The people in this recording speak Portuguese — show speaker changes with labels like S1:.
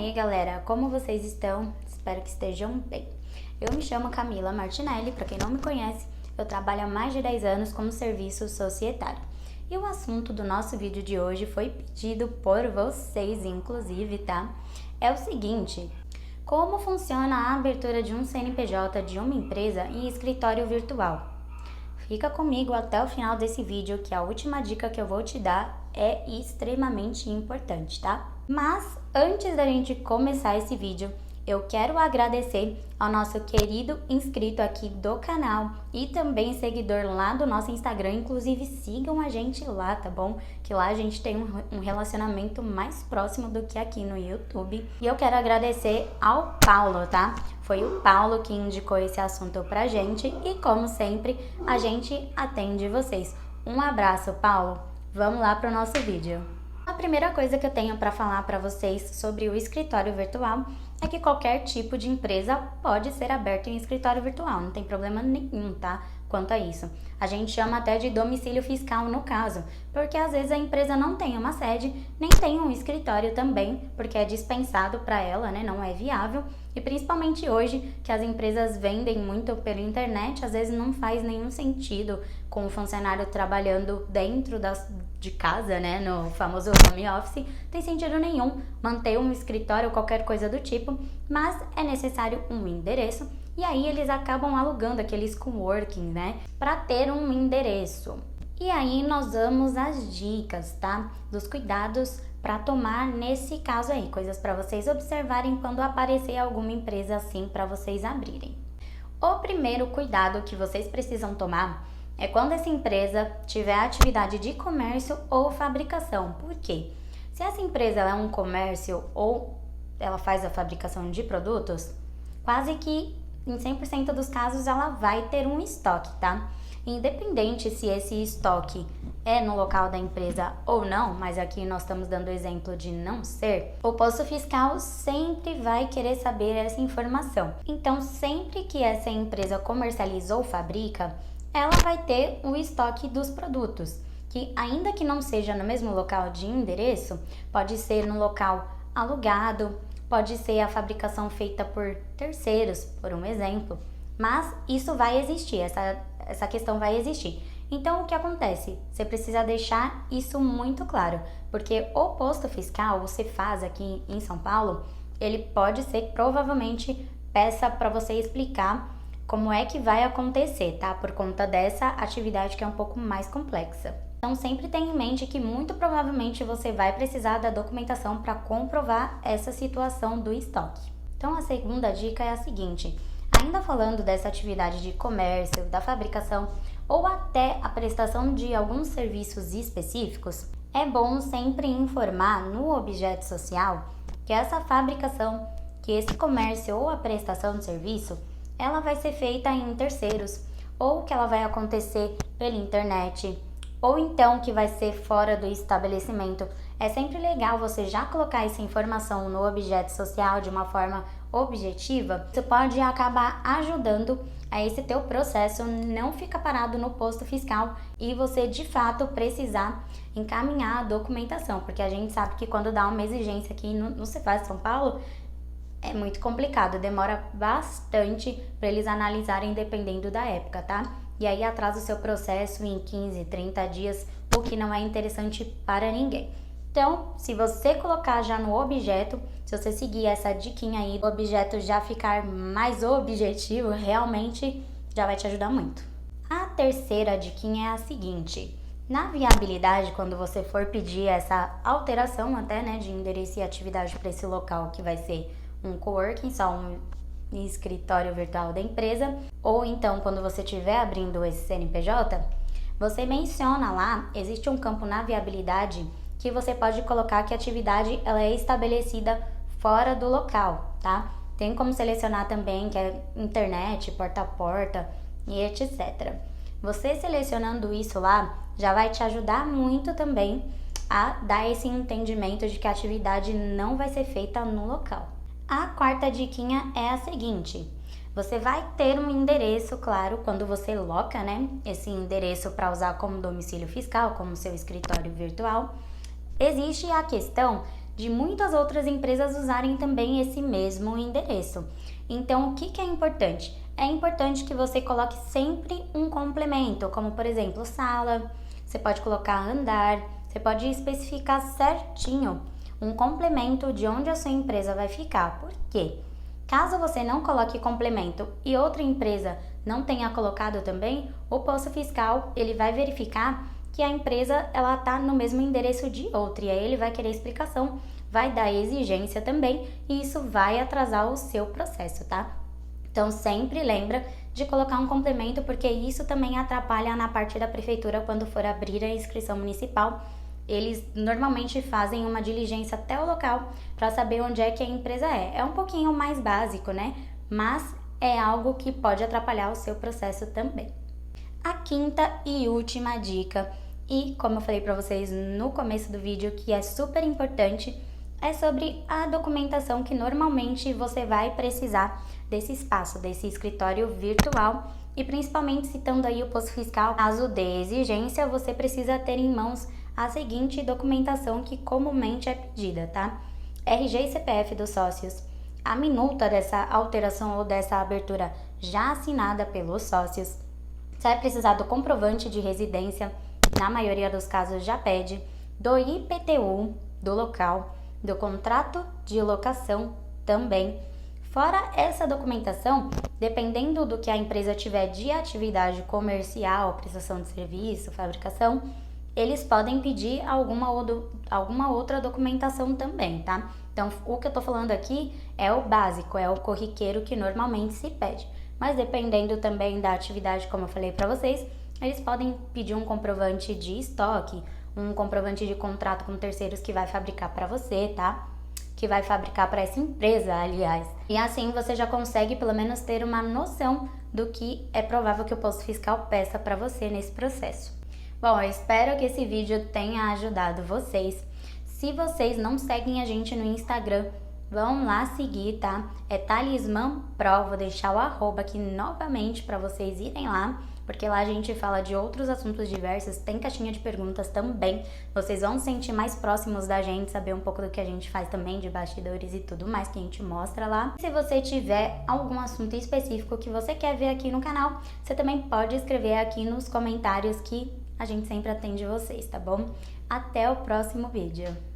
S1: aí, galera, como vocês estão? Espero que estejam bem. Eu me chamo Camila Martinelli, para quem não me conhece, eu trabalho há mais de 10 anos como serviço societário. E o assunto do nosso vídeo de hoje foi pedido por vocês, inclusive, tá? É o seguinte: como funciona a abertura de um CNPJ de uma empresa em escritório virtual? Fica comigo até o final desse vídeo, que a última dica que eu vou te dar é extremamente importante, tá? Mas antes da gente começar esse vídeo, eu quero agradecer ao nosso querido inscrito aqui do canal e também seguidor lá do nosso Instagram. Inclusive, sigam a gente lá, tá bom? Que lá a gente tem um relacionamento mais próximo do que aqui no YouTube. E eu quero agradecer ao Paulo, tá? Foi o Paulo que indicou esse assunto pra gente e, como sempre, a gente atende vocês. Um abraço, Paulo. Vamos lá pro nosso vídeo. A primeira coisa que eu tenho para falar para vocês sobre o escritório virtual é que qualquer tipo de empresa pode ser aberto em escritório virtual, não tem problema nenhum, tá? Quanto a isso. A gente chama até de domicílio fiscal no caso, porque às vezes a empresa não tem uma sede, nem tem um escritório também, porque é dispensado para ela, né? Não é viável. E principalmente hoje, que as empresas vendem muito pela internet, às vezes não faz nenhum sentido com o funcionário trabalhando dentro de casa, né, no famoso home office, tem sentido nenhum manter um escritório ou qualquer coisa do tipo, mas é necessário um endereço, e aí eles acabam alugando aqueles coworking, né, para ter um endereço. E aí nós damos as dicas, tá, dos cuidados para tomar nesse caso aí, coisas para vocês observarem quando aparecer alguma empresa assim para vocês abrirem. O primeiro cuidado que vocês precisam tomar é quando essa empresa tiver atividade de comércio ou fabricação. Por quê? Se essa empresa é um comércio ou ela faz a fabricação de produtos, quase que em 100% dos casos ela vai ter um estoque, tá? Independente se esse estoque é no local da empresa ou não, mas aqui nós estamos dando o exemplo de não ser, o posto fiscal sempre vai querer saber essa informação. Então, sempre que essa empresa comercializa ou fabrica, ela vai ter o estoque dos produtos, que ainda que não seja no mesmo local de endereço, pode ser no local alugado, pode ser a fabricação feita por terceiros, por um exemplo, mas isso vai existir, essa questão vai existir. Então, o que acontece? Você precisa deixar isso muito claro, porque o posto fiscal, o Cefaz aqui em São Paulo, ele pode ser que provavelmente peça para você explicar como é que vai acontecer, tá? Por conta dessa atividade que é um pouco mais complexa. Então, sempre tenha em mente que muito provavelmente você vai precisar da documentação para comprovar essa situação do estoque. Então, a segunda dica é a seguinte: ainda falando dessa atividade de comércio, da fabricação ou até a prestação de alguns serviços específicos, é bom sempre informar no objeto social que essa fabricação, que esse comércio ou a prestação de serviço, ela vai ser feita em terceiros, ou que ela vai acontecer pela internet, ou então que vai ser fora do estabelecimento. É sempre legal você já colocar essa informação no objeto social de uma forma objetiva. Isso pode acabar ajudando a esse teu processo não ficar parado no posto fiscal e você de fato precisar encaminhar a documentação, porque a gente sabe que quando dá uma exigência aqui no Cefaz São Paulo, é muito complicado, demora bastante para eles analisarem dependendo da época, tá? E aí atrasa o seu processo em 15, 30 dias, o que não é interessante para ninguém. Então, se você colocar já no objeto, se você seguir essa diquinha aí, o objeto já ficar mais objetivo, realmente já vai te ajudar muito. A terceira diquinha é a seguinte: na viabilidade, quando você for pedir essa alteração até, né, de endereço e atividade para esse local que vai ser um coworking, só um escritório virtual da empresa, ou então quando você estiver abrindo esse CNPJ, você menciona lá, existe um campo na viabilidade que você pode colocar que a atividade ela é estabelecida fora do local, tá? Tem como selecionar também que é internet, porta a porta e etc. Você selecionando isso lá já vai te ajudar muito também a dar esse entendimento de que a atividade não vai ser feita no local. A quarta diquinha é a seguinte: você vai ter um endereço, claro, quando você loca, né, esse endereço para usar como domicílio fiscal, como seu escritório virtual. Existe a questão de muitas outras empresas usarem também esse mesmo endereço. Então, o que é importante? É importante que você coloque sempre um complemento, como por exemplo, sala, você pode colocar andar, você pode especificar certinho um complemento de onde a sua empresa vai ficar. Por quê? Caso você não coloque complemento e outra empresa não tenha colocado também, o posto fiscal ele vai verificar que a empresa ela está no mesmo endereço de outra e aí ele vai querer explicação, vai dar exigência também e isso vai atrasar o seu processo, tá? Então sempre lembra de colocar um complemento porque isso também atrapalha na parte da prefeitura quando for abrir a inscrição municipal. Eles normalmente fazem uma diligência até o local para saber onde é que a empresa é. É um pouquinho mais básico, né? Mas é algo que pode atrapalhar o seu processo também. A quinta e última dica, e como eu falei para vocês no começo do vídeo, que é super importante, é sobre a documentação que normalmente você vai precisar desse espaço, desse escritório virtual e principalmente citando aí o posto fiscal, caso de exigência, você precisa ter em mãos a seguinte documentação que comumente é pedida, tá? RG e CPF dos sócios, a minuta dessa alteração ou dessa abertura já assinada pelos sócios, você vai precisar do comprovante de residência, na maioria dos casos já pede, do IPTU do local, do contrato de locação também. Fora essa documentação, dependendo do que a empresa tiver de atividade comercial, prestação de serviço, fabricação, eles podem pedir alguma outra documentação também, tá? Então, o que eu tô falando aqui é o básico, é o corriqueiro que normalmente se pede. Mas dependendo também da atividade, como eu falei para vocês, eles podem pedir um comprovante de estoque, um comprovante de contrato com terceiros que vai fabricar para você, tá? Que vai fabricar para essa empresa, aliás. E assim você já consegue pelo menos ter uma noção do que é provável que o posto fiscal peça para você nesse processo. Bom, eu espero que esse vídeo tenha ajudado vocês. Se vocês não seguem a gente no Instagram, vão lá seguir, tá? É Talismã Pro, vou deixar o arroba aqui novamente para vocês irem lá, porque lá a gente fala de outros assuntos diversos, tem caixinha de perguntas também. Vocês vão se sentir mais próximos da gente, saber um pouco do que a gente faz também, de bastidores e tudo mais que a gente mostra lá. Se você tiver algum assunto específico que você quer ver aqui no canal, você também pode escrever aqui nos comentários que a gente sempre atende vocês, tá bom? Até o próximo vídeo!